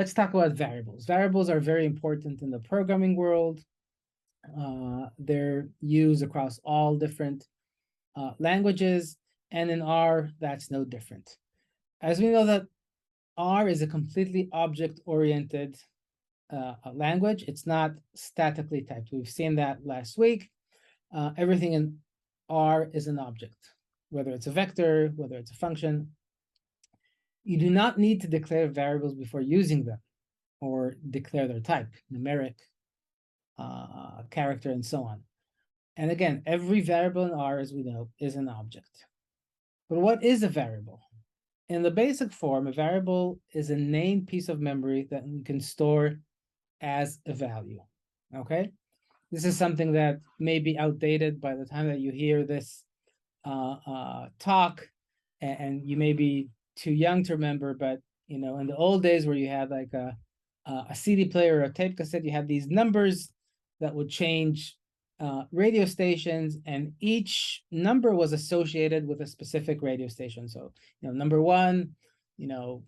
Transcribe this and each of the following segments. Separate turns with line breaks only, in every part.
let's talk about variables. Variables are very important in the programming world. They're used across all different languages, and in R, that's no different. As we know that R is a completely object-oriented language. It's not statically typed. We've seen that last week. Everything in R is an object, whether it's a vector, whether it's a function. You do not need to declare variables before using them or declare their type, numeric, character, and so on. And again, every variable in R, as we know, is an object. But what is a variable? In the basic form, a variable is a named piece of memory that you can store as a value, okay? This is something that may be outdated by the time that you hear this talk, and you may be too young to remember, but you know, in the old days where you had like a CD player or a tape cassette, you had these numbers that would change radio stations, and each number was associated with a specific radio station. So, you know, number one, you know,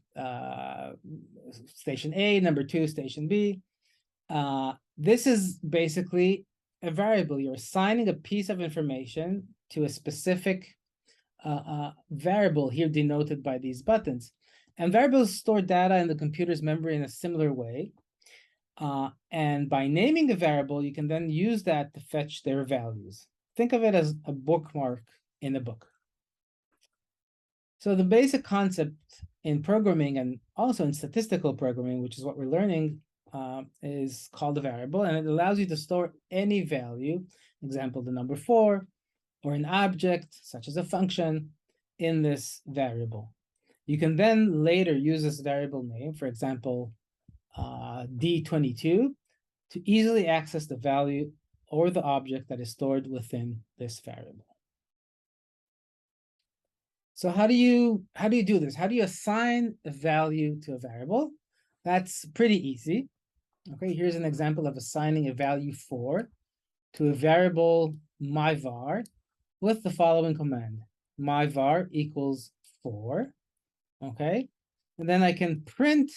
station A, number two, station B. This is basically a variable. You're assigning a piece of information to a specific variable, here denoted by these buttons. And variables store data in the computer's memory in a similar way. And by naming a variable, you can then use that to fetch their values. Think of it as a bookmark in a book. So the basic concept in programming and also in statistical programming, which is what we're learning, is called a variable, and it allows you to store any value, example, the number 4, or an object, such as a function, in this variable. You can then later use this variable name, for example, D22, to easily access the value or the object that is stored within this variable. So how do you do this? How do you assign a value to a variable? That's pretty easy. Okay, here's an example of assigning a value 4 to a variable myvar with the following command: myvar equals 4. Okay, and then I can print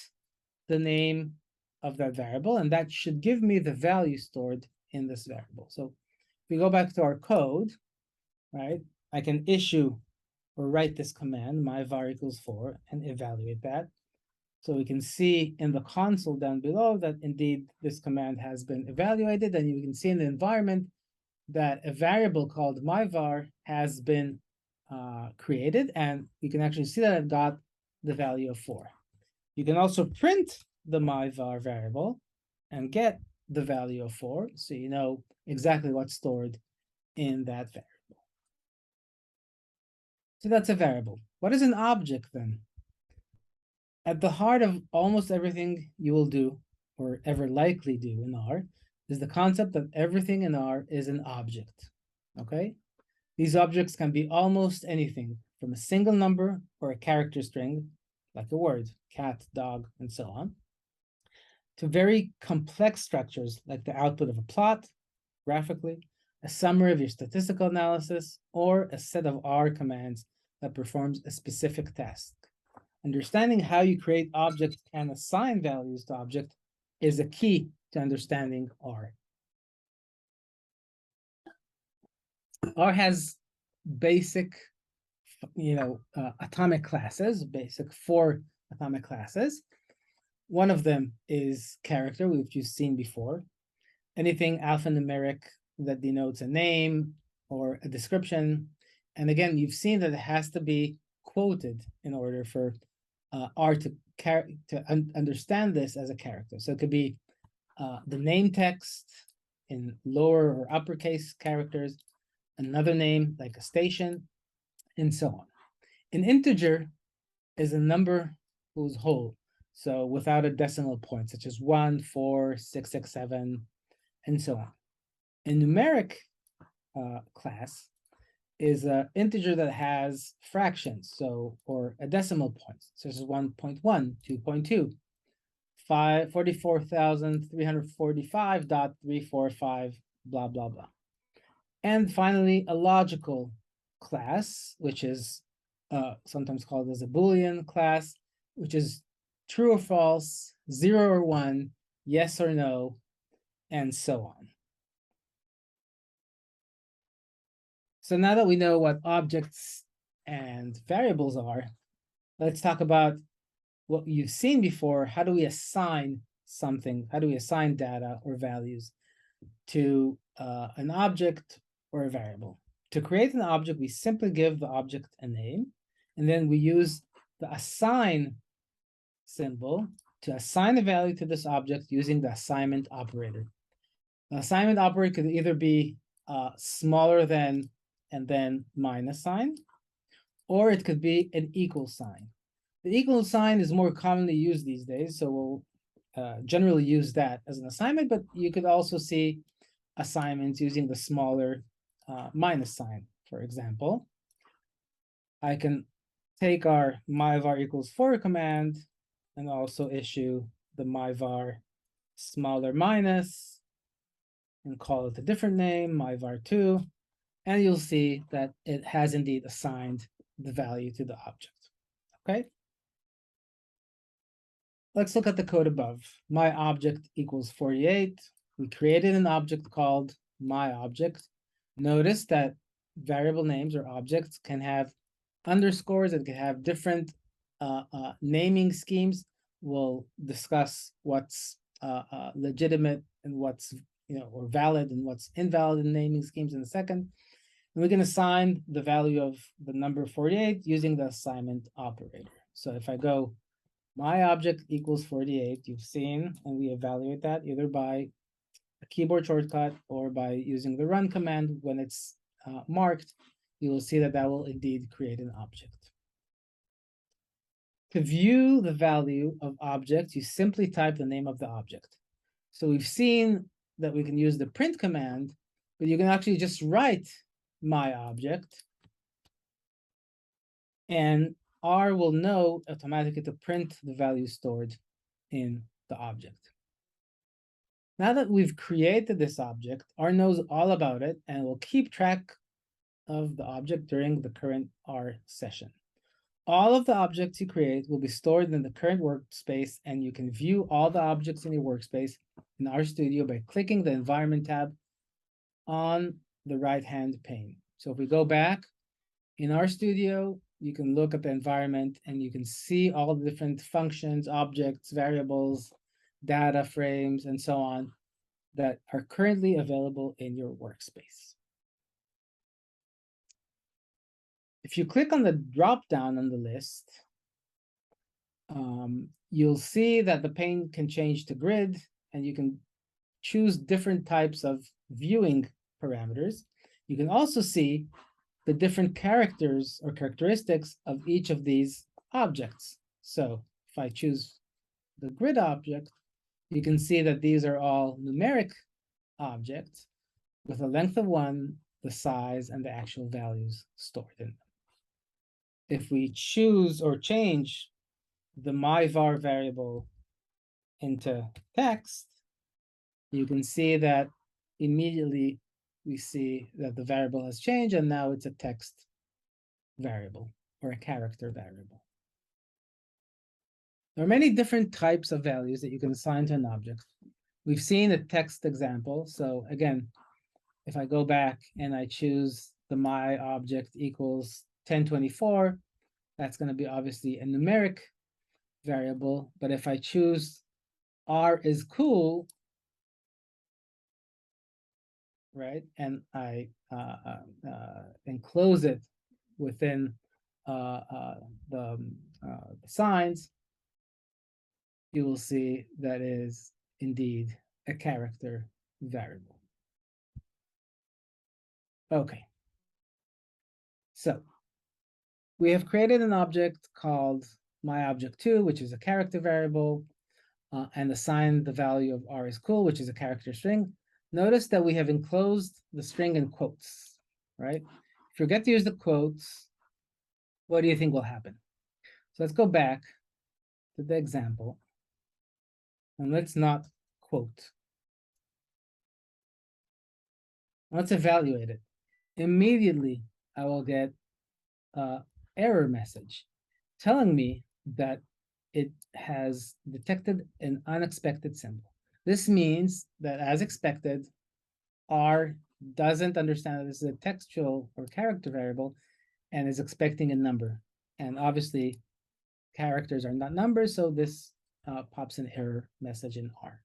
the name of that variable, and that should give me the value stored in this variable. So if we go back to our code, right, I can issue or write this command, myvar equals 4, and evaluate that. So we can see in the console down below that indeed this command has been evaluated, and you can see in the environment that a variable called myvar has been created, and you can actually see that it got the value of 4. You can also print the myvar variable and get the value of 4, so you know exactly what's stored in that variable. So that's a variable. What is an object then? At the heart of almost everything you will do, or ever likely do in R, is the concept that everything in R is an object, okay? These objects can be almost anything, from a single number or a character string, like a word, cat, dog, and so on, to very complex structures like the output of a plot, graphically, a summary of your statistical analysis, or a set of R commands that performs a specific task. Understanding how you create objects and assign values to objects is a key to understanding R. R has basic, atomic classes, basic 4 atomic classes. One of them is character, which you've seen before. Anything alphanumeric that denotes a name or a description. And again, you've seen that it has to be quoted in order for R to understand this as a character. So it could be the name text in lower or uppercase characters, another name like a station, and so on. An integer is a number whose whole, so without a decimal point, such as 1, 4, 6, 6, 7, and so on. A numeric class is an integer that has fractions, so, or a decimal point, such as 1.1, 2.2, 44,345.345, blah, blah, blah. And finally, a logical class, which is sometimes called as a Boolean class, which is true or false, 0 or 1, yes or no, and so on. So now that we know what objects and variables are, let's talk about what you've seen before. How do we assign something? How do we assign data or values to an object or a variable? To create an object, we simply give the object a name, and then we use the assign symbol to assign a value to this object using the assignment operator. The assignment operator could either be smaller than and then minus sign, or it could be an equal sign. The equal sign is more commonly used these days, so we'll generally use that as an assignment, but you could also see assignments using the smaller minus sign. For example, I can take our myvar equals 4 command and also issue the myvar smaller minus and call it a different name, myvar2, and you'll see that it has indeed assigned the value to the object. Okay. Let's look at the code above. My object equals 48. We created an object called my object. Notice that variable names or objects can have underscores and can have different naming schemes. We'll discuss what's legitimate and what's or valid and what's invalid in naming schemes in a second. And we can assign the value of the number 48 using the assignment operator. So if I go my object equals 48, you've seen, and we evaluate that either by a keyboard shortcut or by using the run command when it's marked, you will see that that will indeed create an object. To view the value of objects, you simply type the name of the object. So we've seen that we can use the print command, but you can actually just write my object, and R will know automatically to print the value stored in the object. Now that we've created this object, R knows all about it and will keep track of the object during the current R session. All of the objects you create will be stored in the current workspace, and you can view all the objects in your workspace in RStudio by clicking the Environment tab on the right-hand pane. So if we go back in RStudio, you can look at the environment and you can see all the different functions, objects, variables, data frames, and so on that are currently available in your workspace. If you click on the drop-down on the list, you'll see that the pane can change to grid, and you can choose different types of viewing parameters. You can also see the different characters or characteristics of each of these objects. So if I choose the grid object, you can see that these are all numeric objects with a length of 1, the size, and the actual values stored in them. If we choose or change the myvar variable into text, you can see that immediately we see that the variable has changed, and now it's a text variable or a character variable. There are many different types of values that you can assign to an object. We've seen a text example. So again, if I go back and I choose the my object equals 1024, that's going to be obviously a numeric variable. But if I choose R is cool, right, and I enclose it within the signs, you will see that is indeed a character variable. Okay. So we have created an object called myObject2, which is a character variable, and assigned the value of R is cool, which is a character string. Notice that we have enclosed the string in quotes, right? If you forget to use the quotes, what do you think will happen? So let's go back to the example, and let's not quote. Let's evaluate it. Immediately, I will get an error message telling me that it has detected an unexpected symbol. This means that, as expected, R doesn't understand that this is a textual or character variable and is expecting a number. And obviously, characters are not numbers, so this pops an error message in R.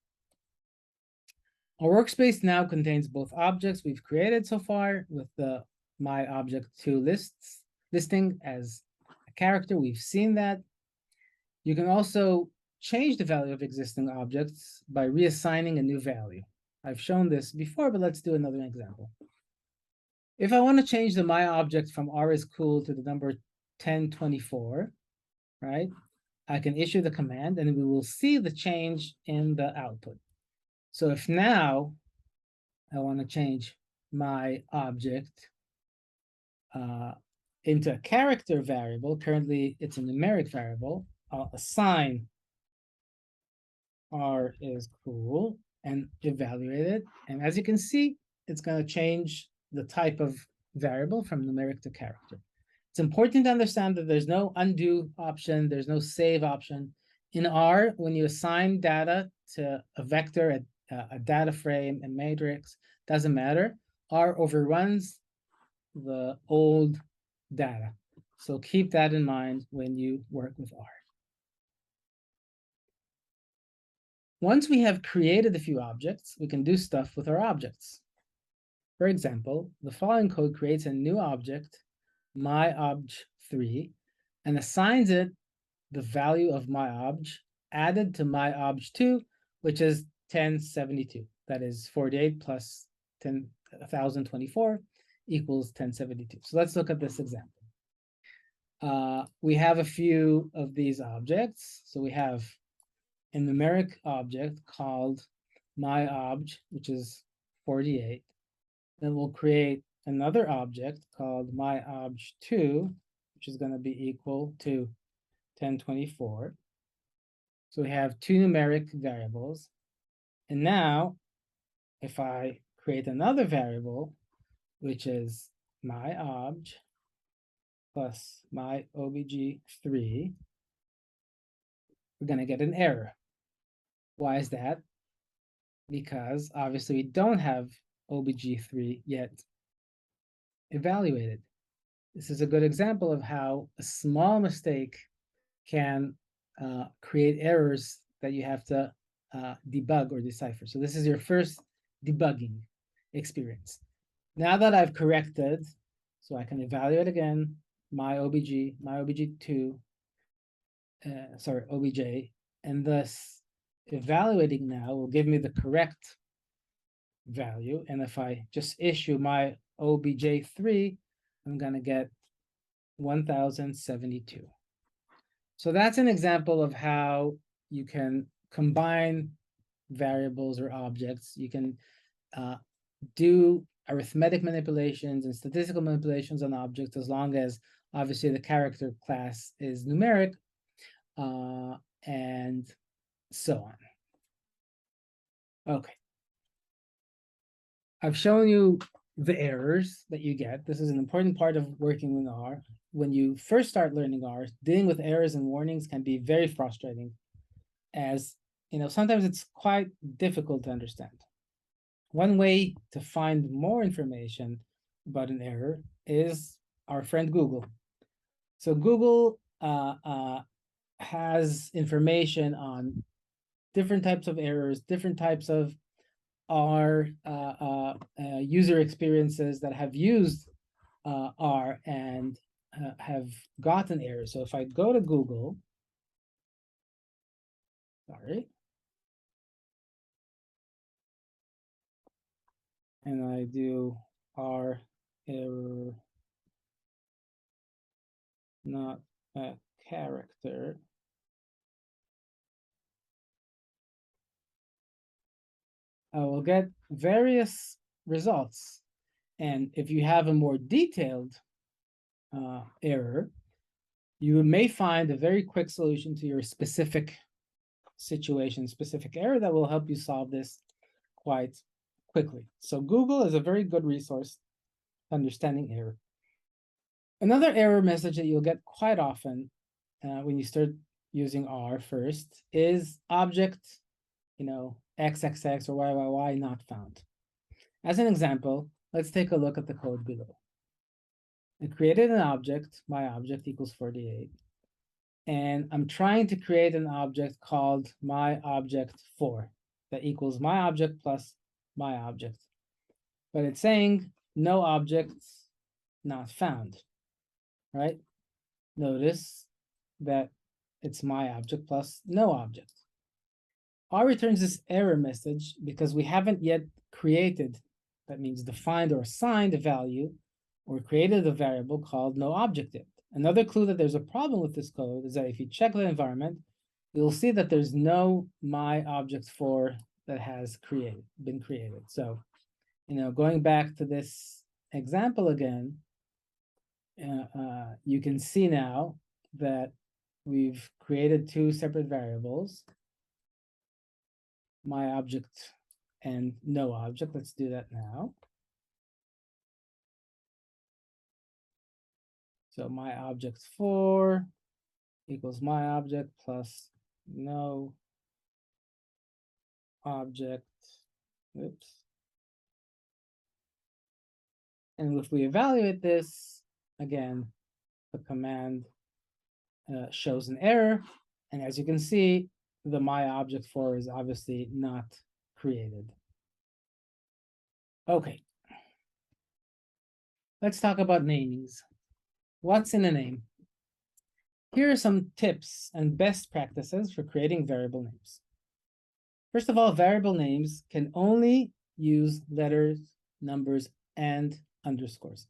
Our workspace now contains both objects we've created so far with the myObject2 listing as a character. We've seen that. You can also change the value of existing objects by reassigning a new value. I've shown this before, but let's do another example. If I want to change the myObject from R is cool to the number 1024, right? I can issue the command and we will see the change in the output. So if now I want to change my object into a character variable, currently it's a numeric variable, I'll assign R is cool and evaluate it. And as you can see, it's going to change the type of variable from numeric to character. It's important to understand that there's no undo option, there's no save option. In R, when you assign data to a vector, a data frame, a matrix, doesn't matter. R overruns the old data. So keep that in mind when you work with R. Once we have created a few objects, we can do stuff with our objects. For example, the following code creates a new object, myObj3, and assigns it the value of myObj added to myObj2, which is 1072. That is 48 plus 1024 equals 1072. So let's look at this example. We have a few of these objects. So we have a numeric object called myObj, which is 48. Then we'll create another object called myObj2, which is going to be equal to 1024. So we have two numeric variables. And now, if I create another variable, which is myObj plus myObj3, we're going to get an error. Why is that? Because obviously we don't have obj3 yet evaluated. This is a good example of how a small mistake can create errors that you have to debug or decipher. So this is your first debugging experience. Now that I've corrected, so I can evaluate again my obj2, obj, and thus evaluating now will give me the correct value. And if I just issue my obj3, I'm going to get 1072. So that's an example of how you can combine variables or objects. You can do arithmetic manipulations and statistical manipulations on objects as long as obviously the character class is numeric, and so on. Okay. I've shown you the errors that you get. This is an important part of working with R. When you first start learning R, dealing with errors and warnings can be very frustrating, as sometimes it's quite difficult to understand. One way to find more information about an error is our friend Google. So Google has information on different types of errors, different types of R user experiences that have used R and have gotten errors. So if I go to Google, and I do R error not a character, I will get various results. And if you have a more detailed error, you may find a very quick solution to your specific situation, specific error that will help you solve this quite quickly. So Google is a very good resource for understanding error. Another error message that you'll get quite often when you start using R first is object, XXX or YYY not found. As an example, let's take a look at the code below. I created an object, my object equals 48. And I'm trying to create an object called my object 4 that equals my object plus my object. But it's saying no objects not found, right? Notice that it's my object plus no object. R returns this error message because we haven't yet created, that means defined or assigned a value, or created a variable called no object yet. Another clue that there's a problem with this code is that if you check the environment, you'll see that there's no my object 4 that has been created. So, going back to this example again, you can see now that we've created two separate variables, my object and no object. Let's do that now. So my object 4 equals my object plus no object. Oops. And if we evaluate this, again, the command shows an error. And as you can see, the my object 4 is obviously not created. Okay. Let's talk about namings. What's in a name? Here are some tips and best practices for creating variable names. First of all, variable names can only use letters, numbers, and underscores.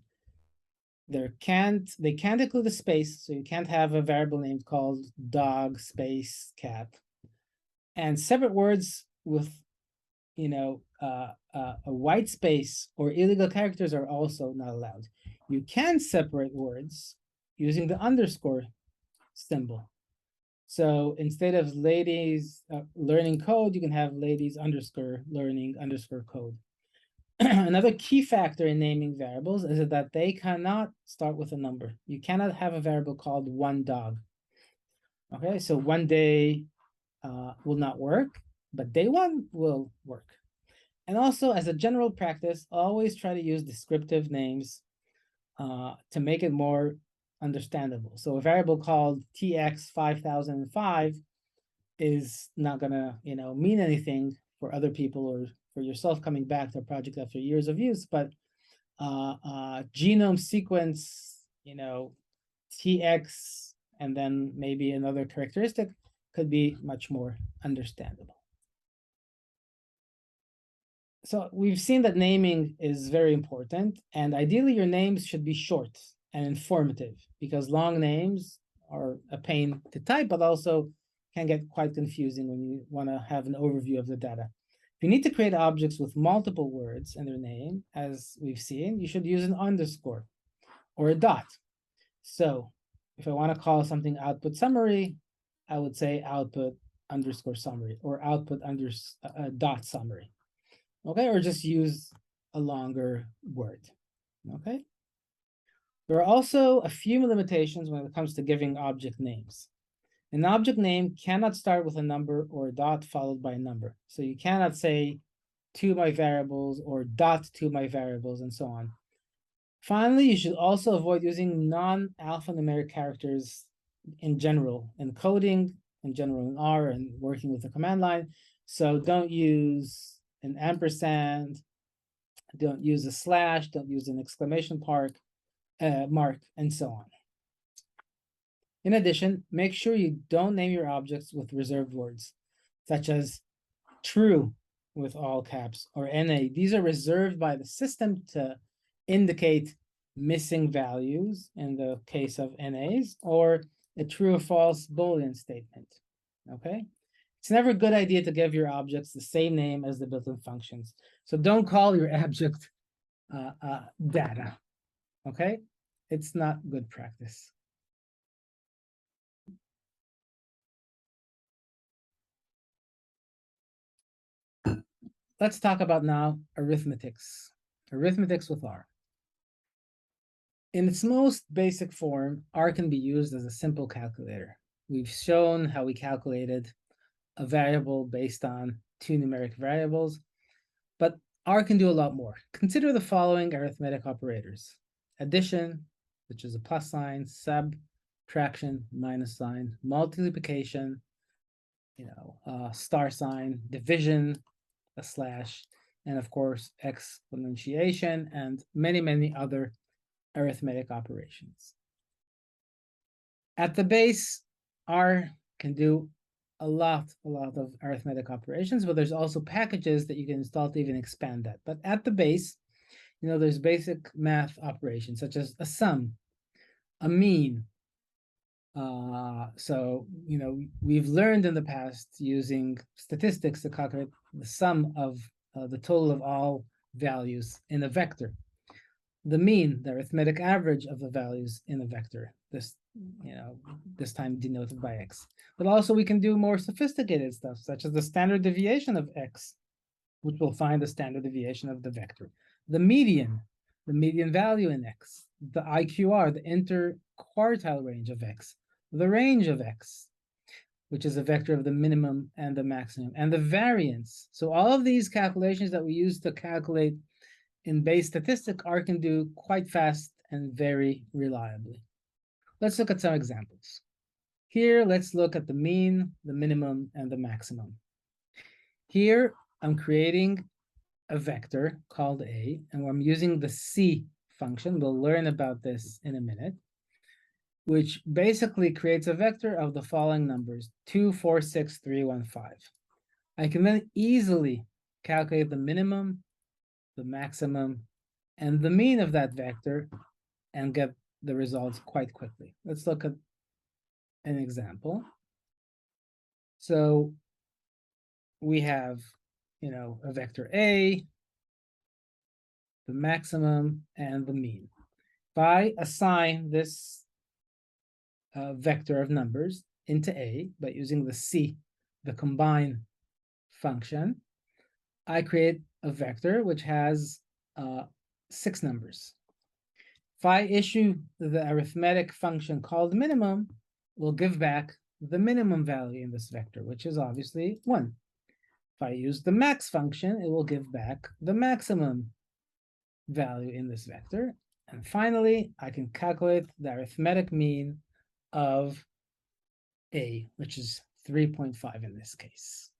They can't include a space, so you can't have a variable name called dog space cat. And separate words with a white space or illegal characters are also not allowed. You can separate words using the underscore symbol. So instead of ladies learning code, you can have ladies underscore learning underscore code. Another key factor in naming variables is that they cannot start with a number. You cannot have a variable called one dog. Okay, so one day will not work, but day one will work. And also, as a general practice, always try to use descriptive names to make it more understandable. So a variable called tx5005 is not gonna, mean anything for other people or for yourself coming back to a project after years of use, but genome sequence, tx, and then maybe another characteristic could be much more understandable. So we've seen that naming is very important, and ideally your names should be short and informative, because long names are a pain to type, but also can get quite confusing when you want to have an overview of the data. If you need to create objects with multiple words in their name, as we've seen, you should use an underscore or a dot. So if I want to call something output summary, I would say output underscore summary or output dot summary. Okay, or just use a longer word. Okay. There are also a few limitations when it comes to giving object names. An object name cannot start with a number or a dot followed by a number. So you cannot say to my variables or dot to my variables and so on. Finally, you should also avoid using non-alphanumeric characters in general, in coding, in general in R, and working with the command line. So don't use an ampersand, don't use a slash, don't use an exclamation mark, and so on. In addition, make sure you don't name your objects with reserved words, such as true with all caps or NA. These are reserved by the system to indicate missing values in the case of NAs, or a true or false Boolean statement. Okay? It's never a good idea to give your objects the same name as the built-in functions. So don't call your object data. Okay? It's not good practice. Let's talk about now arithmetics. Arithmetics with R. In its most basic form, R can be used as a simple calculator. we've shown how we calculated a variable based on two numeric variables, but R can do a lot more. Consider the following arithmetic operators: addition, which is a plus sign, subtraction, minus sign, multiplication, star sign, division, a slash, and of course, exponentiation, and many, many other arithmetic operations. At the base, R can do a lot of arithmetic operations, but there's also packages that you can install to even expand that. But at the base, there's basic math operations such as a sum, a mean. So we've learned in the past using statistics to calculate the sum of the total of all values in a vector. The mean, the arithmetic average of the values in a vector, this time denoted by x. But also we can do more sophisticated stuff, such as the standard deviation of x, which will find the standard deviation of the vector. The median value in x, the IQR, the interquartile range of x, the range of x, which is a vector of the minimum and the maximum, and the variance. So all of these calculations that we use to calculate in base statistic, R can do quite fast and very reliably. Let's look at some examples. Here, let's look at the mean, the minimum, and the maximum. Here, I'm creating a vector called A, and I'm using the C function. We'll learn about this in a minute, which basically creates a vector of the following numbers: 2, 4, 6, 3, 1, 5. I can then easily calculate the minimum, the maximum, and the mean of that vector and get the results quite quickly. Let's look at an example. So we have, a vector A, the maximum, and the mean. If I assign this vector of numbers into A by using the C, the combine function, I create a vector which has 6 numbers. If I issue the arithmetic function called minimum, we'll give back the minimum value in this vector, which is obviously 1. If I use the max function, it will give back the maximum value in this vector. And finally, I can calculate the arithmetic mean of A, which is 3.5 in this case.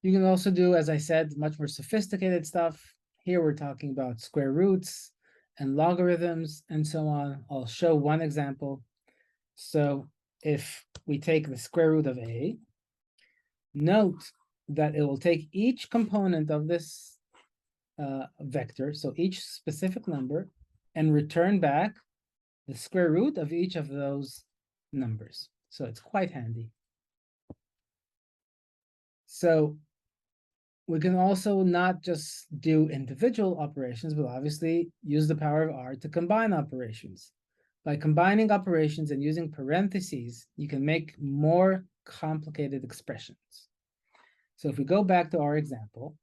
You can also do, as I said, much more sophisticated stuff. Here we're talking about square roots and logarithms and so on. I'll show one example. So if we take the square root of A, note that it will take each component of this vector, so each specific number, and return back the square root of each of those numbers. So it's quite handy. So we can also not just do individual operations, but obviously use the power of R to combine operations. By combining operations and using parentheses, you can make more complicated expressions. So if we go back to our example,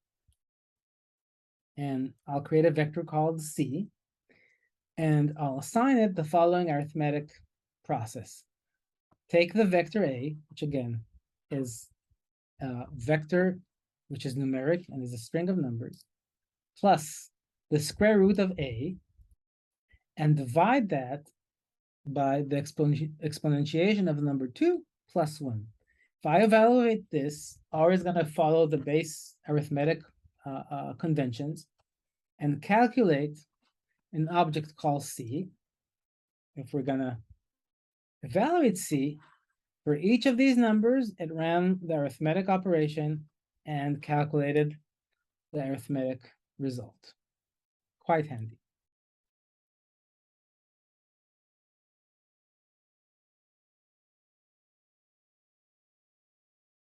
and I'll create a vector called C, and I'll assign it the following arithmetic process. Take the vector A, which again is a vector which is numeric and is a string of numbers, plus the square root of A, and divide that by the exponentiation of number 2 plus 1. If I evaluate this, R is going to follow the base arithmetic conventions and calculate an object called C. If we're going to evaluate C, for each of these numbers, it ran the arithmetic operation and calculated the arithmetic result. Quite handy.